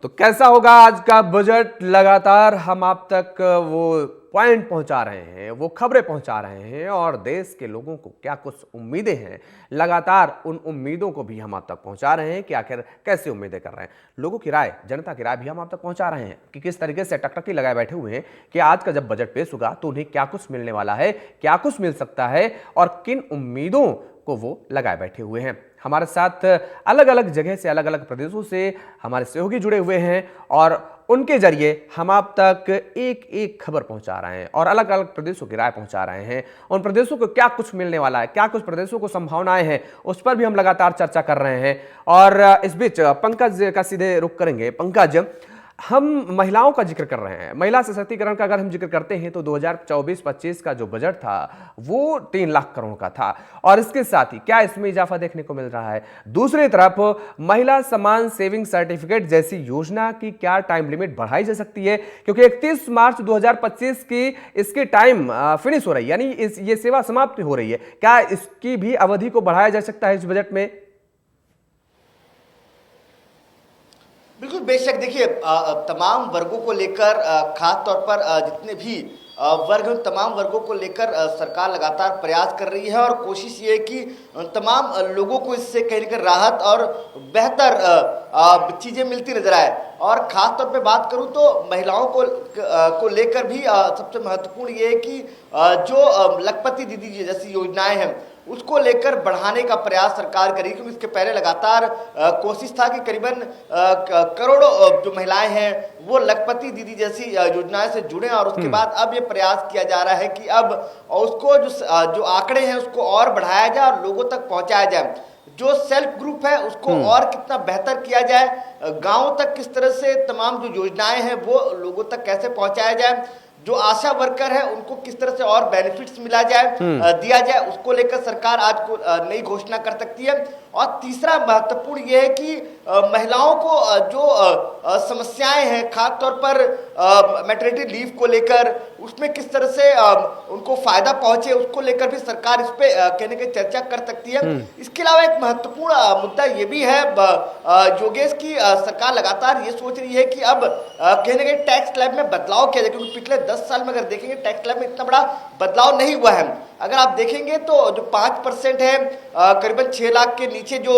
तो कैसा होगा आज का बजट। लगातार हम आप तक वो पॉइंट पहुंचा रहे हैं, वो खबरें पहुंचा रहे हैं और देश के लोगों को क्या कुछ उम्मीदें हैं, लगातार उन उम्मीदों को भी हम आप तक पहुंचा रहे हैं कि आखिर कैसे उम्मीदें कर रहे हैं। लोगों की राय, जनता की राय भी हम आप तक पहुंचा रहे हैं कि किस तरीके से टकटकी लगाए बैठे हुए हैं कि आज का जब बजट पेश होगा तो उन्हें क्या कुछ मिलने वाला है, क्या कुछ मिल सकता है और किन उम्मीदों को वो लगाए बैठे हुए हैं। हमारे साथ अलग अलग जगह से, अलग अलग प्रदेशों से हमारे सहयोगी जुड़े हुए हैं और उनके जरिए हम आप तक एक एक खबर पहुंचा रहे हैं और अलग अलग प्रदेशों की राय पहुंचा रहे हैं। उन प्रदेशों को क्या कुछ मिलने वाला है, क्या कुछ प्रदेशों को संभावनाएं हैं, उस पर भी हम लगातार चर्चा कर रहे हैं। और इस बीच पंकज का सीधे रुख करेंगे। पंकज, हम महिलाओं का जिक्र कर रहे हैं, महिला सशक्तिकरण का अगर हम जिक्र करते हैं तो 2024-25 का जो बजट था वो 3 लाख करोड़ का था और इसके साथ ही क्या इसमें इजाफा देखने को मिल रहा है। दूसरी तरफ महिला समान सेविंग सर्टिफिकेट जैसी योजना की क्या टाइम लिमिट बढ़ाई जा सकती है, क्योंकि 31 मार्च 2025 की इसकी टाइम फिनिश हो रही है, यानी ये सेवा समाप्त हो रही है। क्या इसकी भी अवधि को बढ़ाया जा सकता है इस बजट में? बिल्कुल बेशक। देखिए, तमाम वर्गों को लेकर खास तौर पर जितने भी वर्ग हैं, तमाम वर्गों को लेकर सरकार लगातार प्रयास कर रही है और कोशिश ये है कि तमाम लोगों को इससे कहीं ना कहीं राहत और बेहतर चीज़ें मिलती नजर आए। और ख़ास तौर पे बात करूं तो महिलाओं को लेकर भी सबसे महत्वपूर्ण ये है कि जो लखपति दीदी जैसी योजनाएं हैं उसको लेकर बढ़ाने का प्रयास सरकार करेगी, क्योंकि इसके पहले लगातार कोशिश था कि करीबन करोड़ों जो महिलाएं हैं वो लखपति दीदी जैसी योजनाएं से जुड़े और उसके बाद अब ये प्रयास किया जा रहा है कि अब उसको जो आंकड़े हैं उसको और बढ़ाया जाए और लोगों तक पहुंचाया जाए। जो सेल्फ ग्रुप है उसको और कितना बेहतर किया जाए, गाँव तक किस तरह से तमाम जो योजनाएं हैं वो लोगों तक कैसे पहुंचाया जाए, जो आशा वर्कर है उनको किस तरह से और बेनिफिट्स मिला जाए, दिया जाए, उसको लेकर सरकार आज को नई घोषणा कर सकती है। और तीसरा महत्वपूर्ण यह है कि महिलाओं को जो समस्याएं हैं खास तौर पर मैटरनिटी लीव को लेकर उसमें किस तरह से उनको फायदा पहुंचे, उसको लेकर भी सरकार इस पे कहने की चर्चा कर सकती है। इसके अलावा एक महत्वपूर्ण मुद्दा ये भी है योगेश की सरकार लगातार ये सोच रही है कि अब कहने के टैक्स स्लैब में बदलाव किया जाए, क्योंकि पिछले 10 साल में अगर देखेंगे टैक्स स्लैब में इतना बड़ा बदलाव नहीं हुआ है। अगर आप देखेंगे तो जो 5% है, करीबन 6 लाख के नीचे जो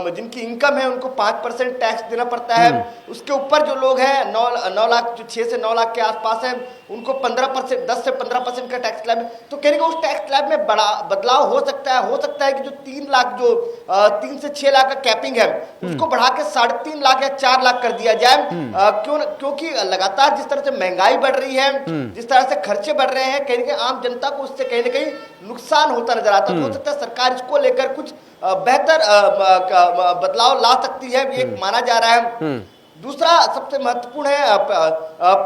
जिनकी इनकम है उनको 5% टैक्स देना पड़ता है। उसके ऊपर जो लोग हैं 9 लाख, जो 6 से 9 लाख के आसपास हैं उनको 15%, 10 से 15% का टैक्स स्लैब है। तो कहने का उस टैक्स स्लैब में बड़ा बदलाव हो सकता है कि जो 3 लाख, जो 3 से 6 लाख का कैपिंग है उसको बढ़ा के 3.5 लाख या 4 लाख कर दिया जाए। क्योंकि लगातार जिस तरह से महंगाई बढ़ रही है, जिस तरह से खर्चे बढ़ रहे हैं, कहीं ना कहीं आम जनता को उससे कहीं ना कहीं नुकसान होता नजर आता है। हो सकता है सरकार इसको लेकर कुछ बेहतर बदलाव ला सकती है, ये माना जा रहा है। दूसरा सबसे महत्वपूर्ण है,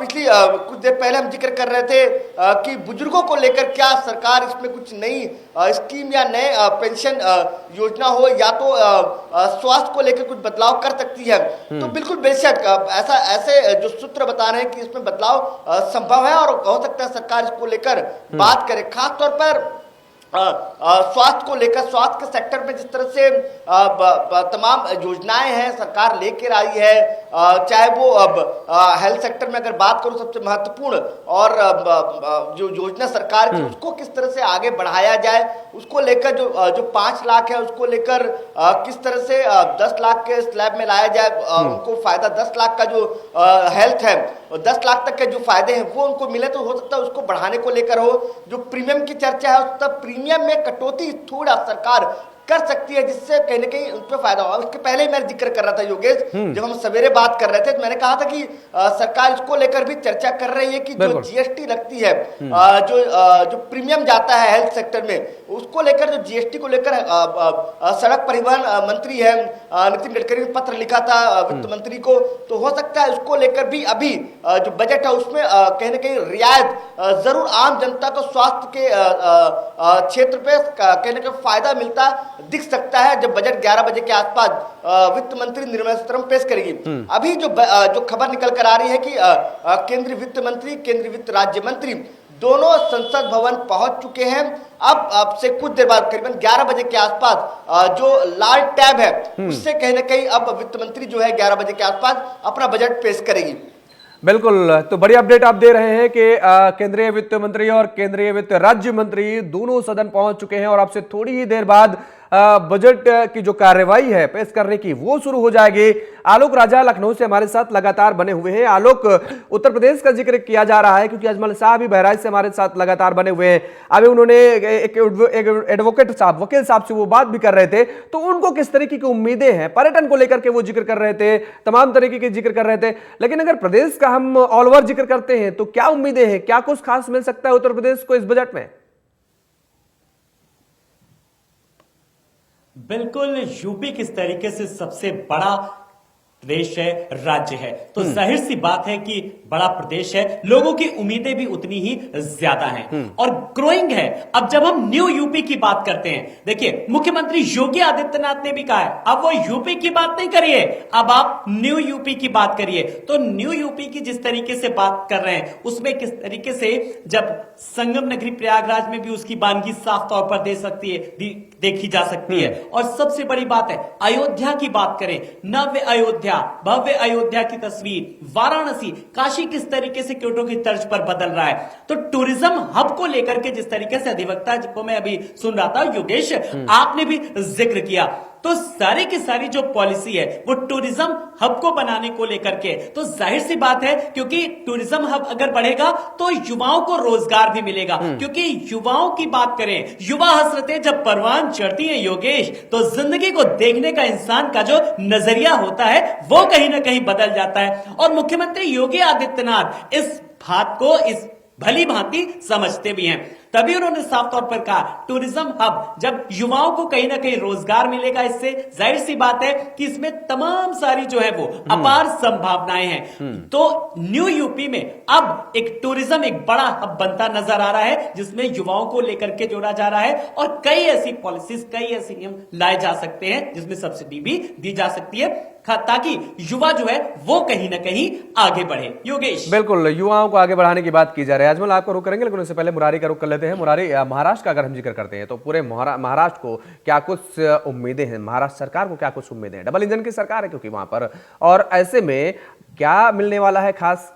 पिछली कुछ देर पहले हम जिक्र कर रहे थे कि बुजुर्गों को लेकर क्या सरकार इसमें कुछ नई स्कीम या नए पेंशन योजना हो या तो स्वास्थ्य को लेकर कुछ बदलाव कर सकती है। तो बिल्कुल बेशक ऐसे जो सूत्र बता रहे हैं कि इसमें बदलाव संभव है और हो सकता है सरकार इसको लेकर बात करे। खास तौर पर स्वास्थ्य को लेकर, स्वास्थ्य के सेक्टर में जिस तरह से तमाम योजनाएं हैं सरकार लेकर आई है, चाहे वो अब हेल्थ सेक्टर में अगर बात करूं सबसे महत्वपूर्ण और जो योजना सरकार की उसको किस तरह से आगे बढ़ाया जाए, उसको लेकर जो 5 लाख है उसको लेकर किस तरह से 10 लाख के स्लैब में लाया जाए, उनको फायदा 10 लाख का जो हेल्थ है 10 लाख तक के जो फायदे हैं वो उनको मिले, तो हो सकता है उसको बढ़ाने को लेकर हो। जो प्रीमियम की चर्चा है उस तक प्रीमियम में कटौती थोड़ा सरकार कर सकती है जिससे कहीं ना कहीं उन पर फायदा होगा। उसके पहले ही मैं जिक्र कर रहा था योगेश, जब हम सवेरे बात कर रहे थे तो मैंने कहा था कि सरकार इसको लेकर भी चर्चा कर रही है कि जो जीएसटी लगती है, जो प्रीमियम जाता है हेल्थ सेक्टर में, उसको लेकर जो जीएसटी को लेकर सड़क परिवहन मंत्री है नितिन गडकरी ने पत्र लिखा था वित्त मंत्री को, तो हो सकता है उसको लेकर भी अभी जो बजट है उसमें कहीं ना कहीं रियायत जरूर आम जनता को स्वास्थ्य के क्षेत्र पे कहीं ना कहीं फायदा मिलता दिख सकता है जब बजट 11 बजे के आसपास वित्त मंत्री निर्मला सीतारमण पेश करेगी। अभी जो खबर निकल कर आ रही है कि केंद्रीय वित्त मंत्री, केंद्रीय वित्त राज्य मंत्री दोनों संसद भवन पहुंच चुके हैं। अब से कुछ देर बाद करीबन 11 बजे के आसपास जो लाल टैब है उससे कहीं ना कहीं अब वित्त मंत्री जो है 11 बजे के आसपास अपना बजट पेश करेगी। बिल्कुल, तो बड़ी अपडेट आप दे रहे हैं कि केंद्रीय वित्त मंत्री और केंद्रीय वित्त राज्य मंत्री दोनों सदन पहुंच चुके हैं और आपसे थोड़ी ही देर बाद बजट की जो कार्यवाही है पेश करने की वो शुरू हो जाएगी। आलोक राजा लखनऊ से हमारे साथ लगातार बने हुए हैं। आलोक, उत्तर प्रदेश का जिक्र किया जा रहा है क्योंकि अजमल शाह भी बहराइच से हमारे साथ लगातार बने हुए हैं। अभी उन्होंने एक एडवोकेट साहब, वकील साहब से वो बात भी कर रहे थे, तो उनको किस तरीके की उम्मीदें हैं पर्यटन को लेकर के वो जिक्र कर रहे थे, तमाम तरीके के जिक्र कर रहे थे। लेकिन अगर प्रदेश का हम ऑल ओवर जिक्र करते हैं तो क्या उम्मीदें हैं, क्या कुछ खास मिल सकता है उत्तर प्रदेश को इस बजट में? बिल्कुल, यूपी किस तरीके से सबसे बड़ा प्रदेश है, राज्य है, तो जाहिर सी बात है कि बड़ा प्रदेश है, लोगों की उम्मीदें भी उतनी ही ज्यादा हैं और ग्रोइंग है। अब जब हम न्यू यूपी की बात करते हैं, देखिए मुख्यमंत्री योगी आदित्यनाथ ने भी कहा है अब वो यूपी की बात नहीं करिए, अब आप न्यू यूपी की बात करिए। तो न्यू यूपी की जिस तरीके से बात कर रहे हैं उसमें किस तरीके से जब संगम नगरी प्रयागराज में भी उसकी बानगी साफ तौर पर देखी जा सकती है। और सबसे बड़ी बात है अयोध्या की बात करें, नव्य अयोध्या, भव्य अयोध्या की तस्वीर, वाराणसी, काशी किस तरीके से क्योटो की तर्ज पर बदल रहा है। तो टूरिज्म हब को लेकर के जिस तरीके से अधिवक्ता को मैं अभी सुन रहा था, योगेश आपने भी जिक्र किया, तो सारी की सारी जो पॉलिसी है वो टूरिज्म हब को बनाने को लेकर के, तो जाहिर सी बात है क्योंकि टूरिज्म हब अगर बढ़ेगा तो युवाओं को रोजगार भी मिलेगा। क्योंकि युवाओं की बात करें, युवा हसरतें जब परवान चढ़ती हैं योगेश, तो जिंदगी को देखने का इंसान का जो नजरिया होता है वो कहीं ना कहीं बदल जाता है। और मुख्यमंत्री योगी आदित्यनाथ इस बात को इस भली भांति समझते भी हैं, तभी उन्होंने साफ तौर पर कहा टूरिज्म हब, जब युवाओं को कहीं ना कहीं रोजगार मिलेगा इससे जाहिर सी बात है कि इसमें तमाम सारी जो है वो अपार संभावनाएं हैं। तो न्यू यूपी में अब एक टूरिज्म एक बड़ा हब बनता नजर आ रहा है जिसमें युवाओं को लेकर के जोड़ा जा रहा है और कई ऐसी पॉलिसीज, कई ऐसे नियम लाए जा सकते हैं जिसमें सब्सिडी भी दी जा सकती है ताकि युवा जो है वो कहीं ना कहीं आगे बढ़े। योगेश, बिल्कुल, युवाओं को आगे बढ़ाने की बात की जा रही है। अजमल, आपको रुक करेंगे लेकिन उससे पहले मुरारी का रुक कर लेते हैं। मुरारी, महाराष्ट्र का अगर हम जिक्र करते हैं तो पूरे महाराष्ट्र को क्या कुछ उम्मीदें हैं, महाराष्ट्र सरकार को क्या कुछ उम्मीदें हैं? डबल इंजन की सरकार है क्योंकि वहां पर, और ऐसे में क्या मिलने वाला है खास?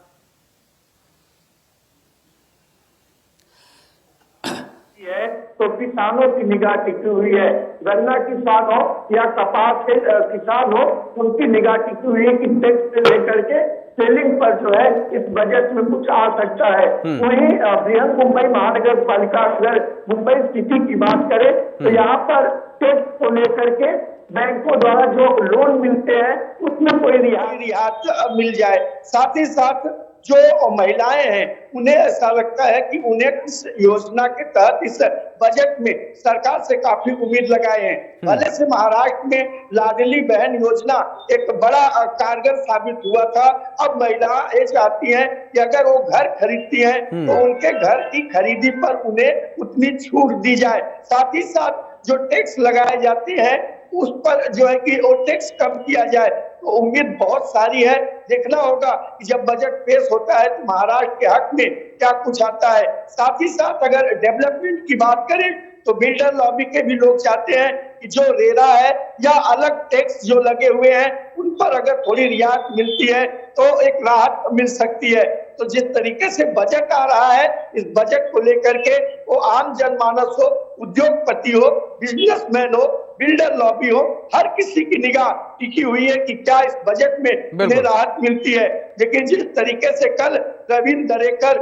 तो किसानों की निगाह टिकी हुई है, गन्ना किसान हो या कपास के किसान हो, उनकी निगाह टिकी हुई है कि टैक्स से लेकर के सेलिंग पर जो है इस बजट में कुछ आ सकता है। वहीं बृहद मुंबई महानगर पालिका, अगर मुंबई सिटी की बात करें तो यहाँ पर टैक्स को लेकर के बैंकों द्वारा जो लोन मिलते हैं उसमें कोई रियायत मिल जाए। साथ ही साथ जो महिलाएं हैं उन्हें ऐसा लगता है कि उन्हें इस योजना के तहत इस बजट में सरकार से काफी उम्मीद लगाए हैं। पहले से महाराष्ट्र में लाडली बहन योजना एक बड़ा कारगर साबित हुआ था। अब महिलाएं ये चाहती हैं कि अगर वो घर खरीदती हैं तो उनके घर की खरीदी पर उन्हें उतनी छूट दी जाए। साथ ही साथ जो टैक्स लगाए जाते हैं उस पर जो है कि वो टैक्स कम किया जाए। तो उम्मीद बहुत सारी है, देखना होगा कि जब बजट पेश होता है तो महाराष्ट्र के हक में क्या कुछ आता है। साथ ही साथ अगर डेवलपमेंट की बात करें तो बिल्डर लॉबी के भी लोग चाहते हैं कि जो रेरा है या अलग टैक्स जो लगे हुए हैं उन पर अगर थोड़ी रियायत मिलती है तो एक राहत मिल सकती है। तो जिस तरीके से बजट आ रहा है, इस बजट को लेकर के वो आम जनमानस हो, उद्योगपति हो, बिजनेसमैन हो, बिल्डर लॉबी हो, हर किसी की निगाह टिकी हुई है कि क्या इस बजट में उन्हें राहत मिलती है। लेकिन जिस तरीके से कल रविंद्र दरेकर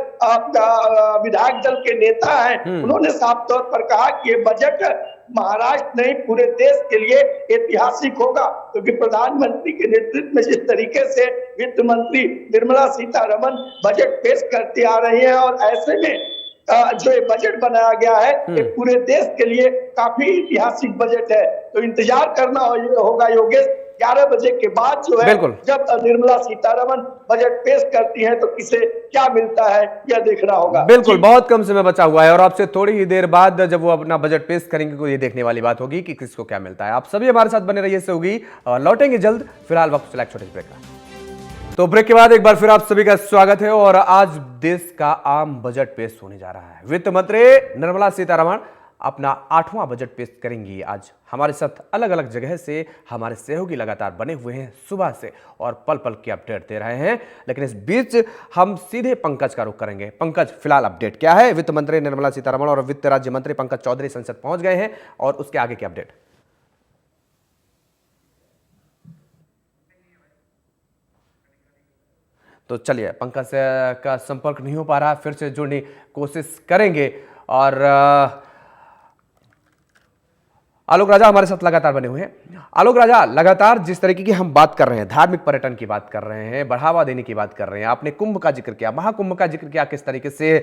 विधायक दल के नेता हैं, उन्होंने साफ तौर पर कहा कि ये बजट महाराष्ट्र नहीं पूरे देश के लिए ऐतिहासिक होगा, क्योंकि प्रधानमंत्री के नेतृत्व में जिस तरीके से वित्त मंत्री निर्मला सीतारमण बजट पेश करते आ रही हैं और ऐसे में जो ये बजट बनाया गया है ये पूरे देश के लिए काफी ऐतिहासिक बजट है। तो इंतजार करना होगा योगेश, 11 बजे के बाद जो है जब निर्मला सीतारमण बजट पेश करती हैं तो किसे क्या मिलता है यह देखना होगा। बिल्कुल, बहुत कम समय बचा हुआ है और आपसे थोड़ी ही देर बाद जब वो अपना बजट पेश करेंगे तो ये देखने वाली बात होगी कि किसको क्या मिलता है। आप सभी हमारे साथ बने रहिए, से होगी और लौटेंगे जल्द। फिलहाल वक्त चला छोटे ब्रेक का। तो ब्रेक के बाद एक बार फिर आप सभी का स्वागत है और आज देश का आम बजट पेश होने जा रहा है। वित्त मंत्री निर्मला सीतारमण अपना 8वां बजट पेश करेंगी। आज हमारे साथ अलग अलग जगह से हमारे सहयोगी लगातार बने हुए हैं सुबह से और पल पल की अपडेट दे रहे हैं, लेकिन इस बीच हम सीधे पंकज का रुख करेंगे। पंकज, फिलहाल अपडेट क्या है? वित्त मंत्री निर्मला सीतारमण और वित्त राज्य मंत्री पंकज चौधरी संसद पहुंच गए हैं और उसके आगे की अपडेट। तो चलिए, पंकज का संपर्क नहीं हो पा रहा, फिर से जुड़ने की कोशिश करेंगे। और आलोक राजा हमारे साथ लगातार बने हुए हैं। आलोक राजा, लगातार जिस तरीके की हम बात कर रहे हैं, धार्मिक पर्यटन की बात कर रहे हैं, बढ़ावा देने की बात कर रहे हैं, आपने कुंभ का जिक्र किया, महाकुंभ का जिक्र किया, किस तरीके से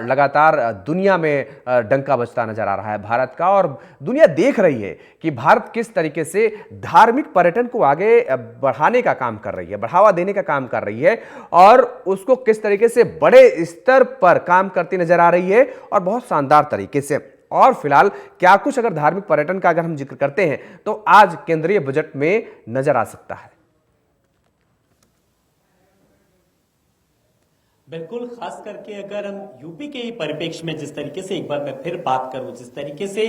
लगातार दुनिया में डंका बजता नजर आ रहा है भारत का, और दुनिया देख रही है कि भारत किस तरीके से धार्मिक पर्यटन को आगे बढ़ाने का काम कर रही है, बढ़ावा देने का काम कर रही है और उसको किस तरीके से बड़े स्तर पर काम करती नजर आ रही है और बहुत शानदार तरीके से। और फिलहाल क्या कुछ अगर धार्मिक पर्यटन का अगर हम जिक्र करते हैं तो आज केंद्रीय बजट में नजर आ सकता है? बिल्कुल, खास करके अगर हम यूपी के ही परिप्रेक्ष्य में जिस तरीके से एक बार मैं फिर बात करूं, जिस तरीके से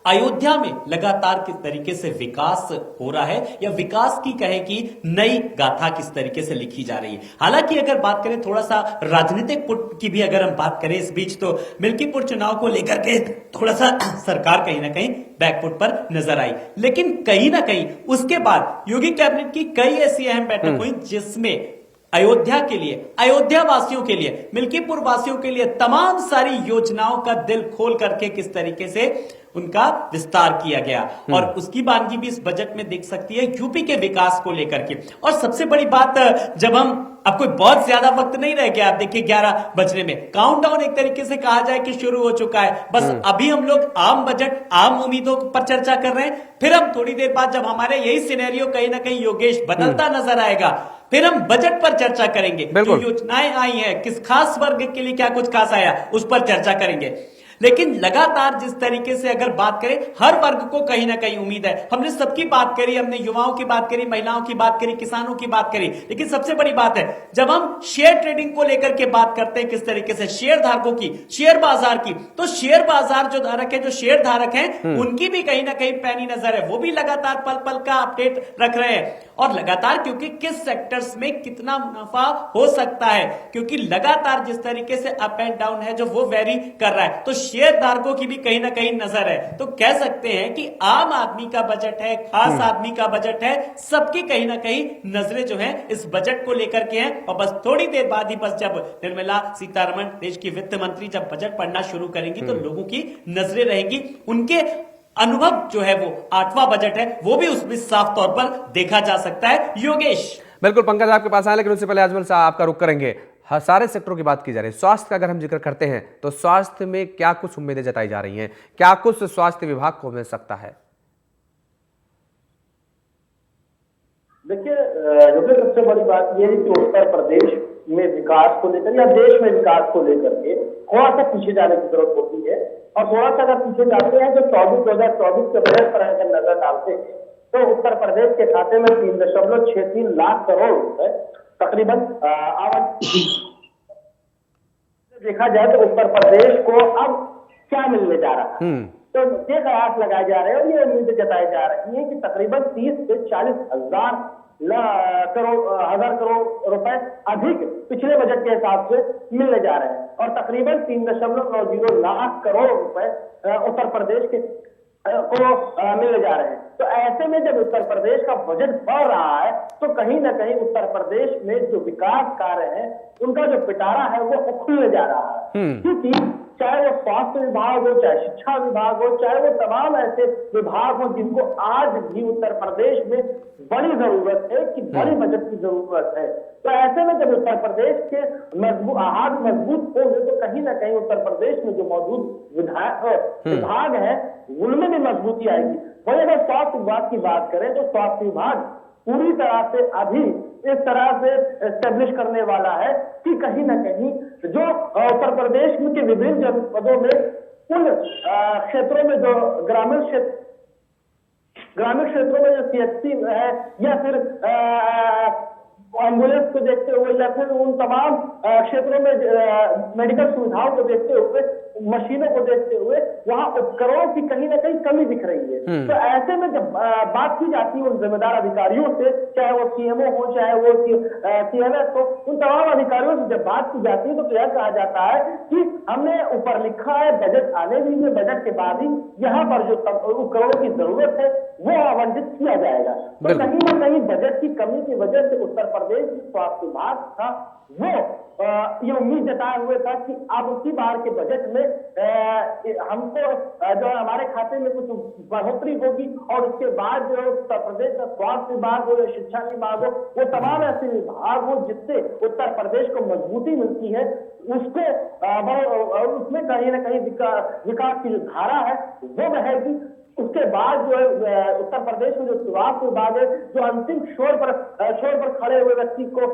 अयोध्या में लगातार किस तरीके से विकास हो रहा है या विकास की कहे कि नई गाथा किस तरीके से लिखी जा रही है। हालांकि अगर बात करें थोड़ा सा राजनीतिक पुट की भी अगर हम बात करें इस बीच, तो मिल्कीपुर चुनाव को लेकर के थोड़ा सा सरकार कहीं ना कहीं बैकफुट पर नजर आई, लेकिन कहीं ना कहीं उसके बाद योगी कैबिनेट की कई ऐसी अहम बैठक हुई जिसमें अयोध्या के लिए, अयोध्या वासियों के लिए, मिल्कीपुर वासियों के लिए तमाम सारी योजनाओं का दिल खोल करके किस तरीके से उनका विस्तार किया गया और उसकी वानगी भी इस बजट में दिख सकती है यूपी के विकास को लेकर के। और सबसे बड़ी बात, जब हम अब कोई बहुत ज्यादा वक्त नहीं रह गया, आप देखिए 11 बजने में काउंटडाउन एक तरीके से कहा जाए कि शुरू हो चुका है। बस अभी हम लोग आम बजट, आम उम्मीदों पर चर्चा कर रहे हैं, फिर हम थोड़ी देर बाद जब हमारे यही सिनेरियो कहीं ना कहीं योगेश बदलता नजर आएगा, फिर हम बजट पर चर्चा करेंगे। जो योजनाएं आई हैं, किस खास वर्ग के लिए क्या कुछ खास आया, उस पर चर्चा करेंगे। लेकिन लगातार जिस तरीके से अगर बात करें, हर वर्ग को कहीं ना कहीं उम्मीद है। हमने सबकी बात करी, हमने युवाओं की बात करी, महिलाओं की बात करी, किसानों की बात करी, लेकिन सबसे बड़ी बात है जब हम शेयर ट्रेडिंग को लेकर के बात करते हैं, किस तरीके से शेयर धारकों की, शेयर बाजार की, तो शेयर बाजार जो धारक है, जो शेयर धारक हैं, उनकी भी कहीं ना कहीं पैनी नजर है। वो भी लगातार पल पल का अपडेट रख रहे हैं और लगातार, क्योंकि किस सेक्टर्स में कितना मुनाफा हो सकता है, क्योंकि लगातार जिस तरीके से अप एंड डाउन है जो वो वेरी कर रहा है, तो शेयर धारकों की भी कहीं ना कहीं नजर है। तो कह सकते हैं कि आम आदमी का बजट है, खास आदमी का बजट है, सबकी कहीं ना कहीं नजरें जो हैं इस बजट को लेकर के हैं। और बस थोड़ी देर बाद ही, बस जब निर्मला सीतारमण देश की वित्त मंत्री जब बजट पढ़ना शुरू करेंगी तो लोगों की नजरें रहेंगी, उनके अनुभव जो है वो 8वां बजट है वो भी उसमें साफ तौर पर देखा जा सकता है। योगेश, बिल्कुल पंकज आपके पास आए, लेकिन उससे पहले अजमल साहब आपका रुख करेंगे। हर सारे सेक्टरों की बात की जा रही है, स्वास्थ्य का अगर हम जिक्र करते हैं तो स्वास्थ्य में क्या कुछ उम्मीदें जताई जा रही हैं, क्या कुछ स्वास्थ्य विभाग को मिल सकता है? देखिए, सबसे बड़ी बात यह है कि उत्तर प्रदेश में विकास को लेकर या देश में विकास को लेकर के थोड़ा सा पीछे जाने की जरूरत होती है। और थोड़ा सा अगर पीछे जाते हैं तो 2024 के बजट पर अगर नजर डालते हैं तो उत्तर प्रदेश के खाते में 3.63 लाख करोड़ रुपए तकरीबन देखा जाए तो उत्तर प्रदेश को अब क्या मिलने जा रहा है। तो ये कयास लगाए जा रहे हैं और ये उम्मीदें जताई जा रही है कि तकरीबन 30 से 40 हजार करोड़ रुपए अधिक पिछले बजट के हिसाब से मिलने जा रहे हैं और तकरीबन 3.90 लाख करोड़ रुपए उत्तर प्रदेश के को मिलने जा रहे हैं। तो ऐसे में जब उत्तर प्रदेश का बजट बढ़ रहा है तो कहीं ना कहीं उत्तर प्रदेश में जो विकास कार्य है उनका जो पिटारा है वो खुलने जा रहा है। क्योंकि चाहे वो स्वास्थ्य विभाग हो, चाहे शिक्षा विभाग हो, चाहे वो तमाम ऐसे विभाग हो जिनको आज भी उत्तर प्रदेश में बड़ी जरूरत है कि बड़ी बजट की जरूरत है। तो ऐसे में जब उत्तर प्रदेश के आहार मजबूत होंगे तो कहीं ना कहीं उत्तर प्रदेश में जो मौजूद विभाग है उनमें भी मजबूती आएगी। वही अगर स्वास्थ्य विभाग की बात करें तो स्वास्थ्य विभाग पूरी तरह से अभी इस तरह से एस्टेब्लिश करने वाला है कि कहीं ना कहीं जो उत्तर प्रदेश के विभिन्न जनपदों में उन क्षेत्रों में जो ग्रामीण क्षेत्रों में जो CHC है या फिर एम्बुलेंस को देखते हुए या फिर उन तमाम क्षेत्रों में मेडिकल सुविधाओं को देखते हुए, मशीनों को देखते हुए वहां उपकरणों की कहीं ना कहीं कमी दिख रही है। तो ऐसे में जब बात की जाती है उन जिम्मेदार अधिकारियों से, चाहे वो सीएमओ हो चाहे वो सीएमएस हो, उन तमाम अधिकारियों से जब बात की जाती है तो यह कहा जाता है कि हमने ऊपर लिखा है बजट आने दीजिए, बजट के बाद ही यहाँ पर जो उपकरणों की जरूरत है वो आवंटित किया जाएगा। तो कहीं ना कहीं बजट की कमी की वजह से उत्तर प्रदेश स्वास्थ्य विभाग था वो ये उम्मीद जताए हुए था कि अब की बार के बजट में हमको जो हमारे खाते में कुछ बढ़ोतरी होगी और उसके बाद जो उत्तर प्रदेश का स्वास्थ्य विभाग हो या शिक्षा विभाग हो, वो तमाम ऐसे विभाग हो जिससे उत्तर प्रदेश को मजबूती मिलती है, उसको उसमें कहीं ना कहीं विकास की जो धारा है वो बहेगी। उसके बाद जो है उत्तर प्रदेश में जो स्वास्थ्य विभाग है, जो अंतिम छोर पर खड़े हुए व्यक्ति को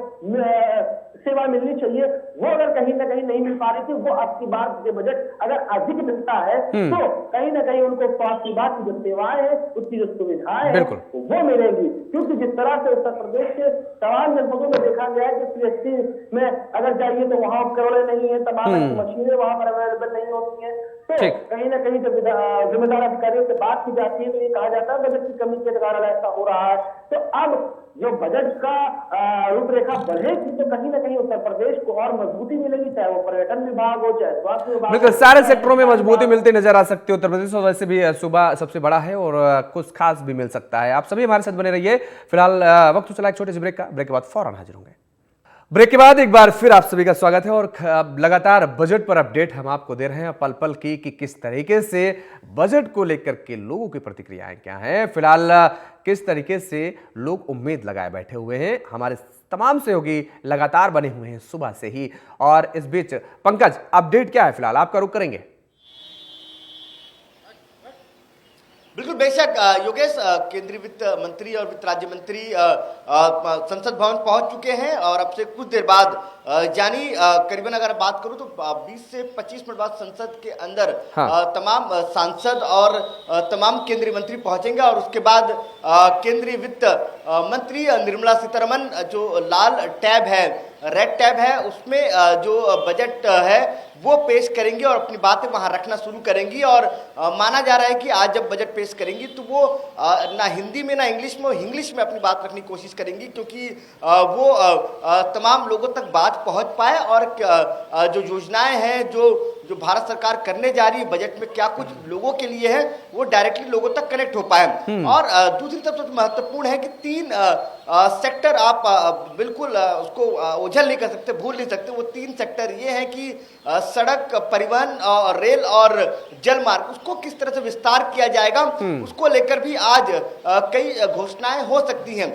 सेवा मिलनी चाहिए, वो अगर कहीं ना कहीं नहीं मिल पा रही थी, वो अब की बार के बजट अगर अधिक मिलता है तो कहीं ना कहीं उनको स्वास्थ्य विभाग की जो सेवाएं हैं, उसकी जो सुविधाएं हैं वो मिलेगी। क्योंकि जिस तरह से उत्तर प्रदेश के तमाम जनपदों में देखा गया है कि सीएचसी में अगर जाइए तो वहां उपकरण नहीं है, तमाम मशीनें वहां पर अवेलेबल नहीं होती है। तो कहीं ना कहीं जब जिम्मेदार अधिकारियों से बात की जाती है तो ये कहा जाता है बजट की कमी के कारण ऐसा हो रहा है। तो अब जो बजट का रूपरेखा बढ़ेगी तो कहीं ना कहीं उत्तर प्रदेश को और मजबूती मिलेगी, चाहे वो पर्यटन विभाग हो चाहे स्वास्थ्य विभाग। बिल्कुल, सारे सेक्टरों में मजबूती मिलती नजर आ सकती है उत्तर प्रदेश, और वैसे भी सूबा सबसे बड़ा है और कुछ खास भी मिल सकता है। आप सभी हमारे साथ बने रहिए। फिलहाल वक्त चला एक छोटे से ब्रेक का, ब्रेक के बाद फौरन हाजिर होंगे। ब्रेक के बाद एक बार फिर आप सभी का स्वागत है और लगातार बजट पर अपडेट हम आपको दे रहे हैं पल पल की कि किस तरीके से बजट को लेकर के लोगों की प्रतिक्रियाएं क्या हैं, फिलहाल किस तरीके से लोग उम्मीद लगाए बैठे हुए हैं। हमारे तमाम सहयोगी लगातार बने हुए हैं सुबह से ही, और इस बीच पंकज अपडेट क्या है फिलहाल, आपका रुख करेंगे। बिल्कुल बेशक योगेश, केंद्रीय वित्त मंत्री और वित्त राज्य मंत्री संसद भवन पहुंच चुके हैं और अब से कुछ देर बाद यानी करीबन अगर बात करूं तो 20 से 25 मिनट बाद संसद के अंदर तमाम सांसद और तमाम केंद्रीय मंत्री पहुंचेंगे और उसके बाद केंद्रीय वित्त मंत्री निर्मला सीतारमण जो लाल टैब है, रेड टैब है, उसमें जो बजट है वो पेश करेंगी और अपनी बातें वहां रखना शुरू करेंगी। और माना जा रहा है कि आज जब बजट पेश करेंगी तो वो ना हिंदी में ना इंग्लिश में अपनी बात रखने की कोशिश करेंगी, क्योंकि वो तमाम लोगों तक बात पहुंच पाए और जो योजनाएं हैं जो भारत सरकार करने जा रही है बजट में क्या कुछ लोगों के लिए है वो डायरेक्टली लोगों तक कनेक्ट हो पाए। और दूसरी तरफ तो महत्वपूर्ण है कि 3 सेक्टर आप बिल्कुल उसको ओझल नहीं कर सकते, भूल नहीं सकते। वो 3 सेक्टर ये हैं कि सड़क, परिवहन और रेल और जल मार्ग, उसको किस तरह से विस्तार किया जाएगा उसको लेकर भी आज कई घोषणाएं हो सकती हैं।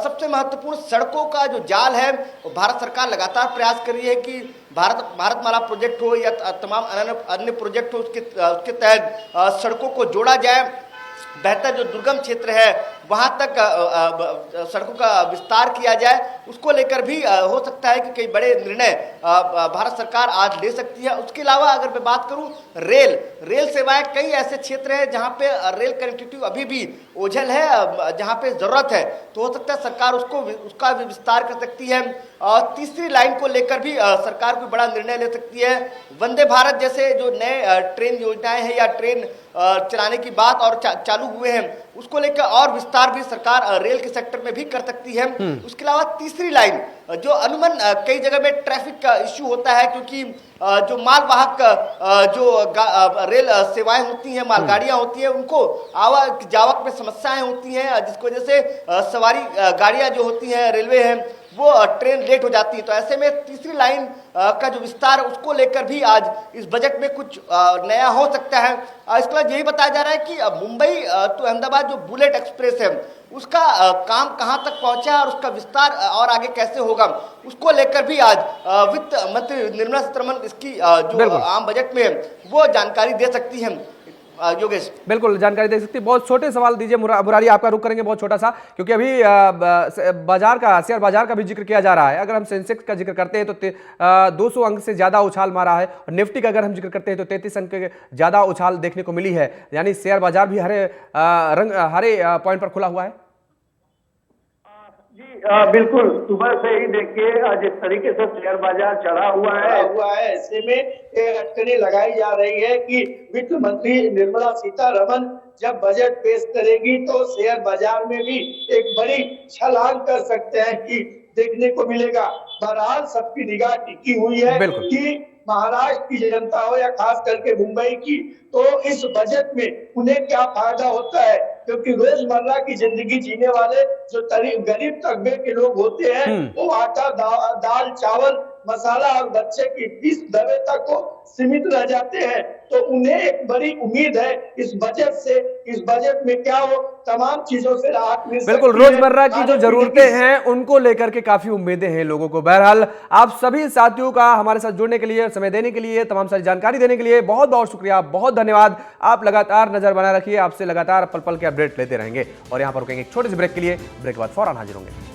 सबसे महत्वपूर्ण सड़कों का जो जाल है, भारत सरकार लगातार प्रयास कर रही है कि भारतमाला प्रोजेक्ट हो या तमाम अन्य प्रोजेक्ट हो, उसके तहत सड़कों को जोड़ा जाए, बेहतर जो दुर्गम क्षेत्र है वहां तक सड़कों का विस्तार किया जाए। उसको लेकर भी हो सकता है कि कई बड़े निर्णय भारत सरकार आज ले सकती है। उसके अलावा अगर मैं बात करूं रेल सेवाएं, कई ऐसे क्षेत्र हैं जहां पे रेल कनेक्टिविटी अभी भी ओझल है, जहां पे जरूरत है, तो हो सकता है सरकार उसका भी विस्तार कर सकती है। और तीसरी लाइन को लेकर भी सरकार कोई बड़ा निर्णय ले सकती है। वंदे भारत जैसे जो नए ट्रेन योजनाएं हैं या ट्रेन चलाने की बात और चालू हुए हैं, उसको लेकर और विस्तार भी सरकार रेल के सेक्टर में भी कर सकती है। उसके अलावा तीसरी लाइन जो अनुमान कई जगह में ट्रैफिक का इश्यू होता है, क्योंकि जो मालवाहक जो रेल सेवाएं होती हैं, मालगाड़ियां होती हैं, उनको आवक जावक में समस्याएं होती हैं, जिसकी वजह से सवारी गाड़ियां जो होती हैं रेलवे हैं वो ट्रेन लेट हो जाती है। तो ऐसे में तीसरी लाइन का जो विस्तार उसको लेकर भी आज इस बजट में कुछ नया हो सकता है। इसके बाद यही बताया जा रहा है कि मुंबई टू अहमदाबाद जो बुलेट एक्सप्रेस है उसका काम कहां तक पहुंचा और उसका विस्तार और आगे कैसे होगा, उसको लेकर भी आज वित्त मंत्री निर्मला सीतारमण इसकी जो आम बजट में वो जानकारी दे सकती है। योगेश बिल्कुल जानकारी दे सकती है। बहुत छोटे सवाल दीजिए मुरारी, आपका रुख करेंगे बहुत छोटा सा, क्योंकि अभी बाजार का, शेयर बाजार का भी जिक्र किया जा रहा है। अगर हम सेंसेक्स का जिक्र करते हैं तो 200 अंक से ज्यादा उछाल मारा है, और निफ्टी का अगर हम जिक्र करते हैं तो 33 अंक के ज्यादा उछाल देखने को मिली है, यानी शेयर बाजार भी हरे पॉइंट पर खुला हुआ है। जी बिल्कुल सुबह से ही देखिए जिस तरीके से शेयर बाजार चढ़ा हुआ है, ऐसे में अटकलें लगाई जा रही है कि वित्त मंत्री निर्मला सीतारमण जब बजट पेश करेगी तो शेयर बाजार में भी एक बड़ी छलांग कर सकते हैं कि देखने को मिलेगा। बहरहाल सबकी निगाह टिकी हुई है कि महाराष्ट्र की जनता हो या खास करके मुंबई की, तो इस बजट में उन्हें क्या फायदा होता है, क्योंकि रोजमर्रा की जिंदगी जीने वाले जो गरीब तबके के लोग होते हैं वो आटा दाल चावल मसाला और बच्चे की फीस दवे तक को सीमित रह जाते हैं। तो उन्हें एक बड़ी उम्मीद है इस बजट से, इस बजट में क्या हो तमाम चीजों से राहत मिल सकती है। बिल्कुल, रोजमर्रा की जो जरूरतें हैं उनको लेकर के काफी उम्मीदें हैं लोगों को। बहरहाल आप सभी साथियों का हमारे साथ जुड़ने के लिए, समय देने के लिए, तमाम सारी जानकारी देने के लिए बहुत बहुत शुक्रिया, बहुत धन्यवाद। आप लगातार नजर बनाए रखिए, आपसे लगातार पल पल के अपडेट लेते रहेंगे। और यहां पर रुकेंगे एक छोटे से ब्रेक के लिए, ब्रेक के बाद फौरन हाजिर होंगे।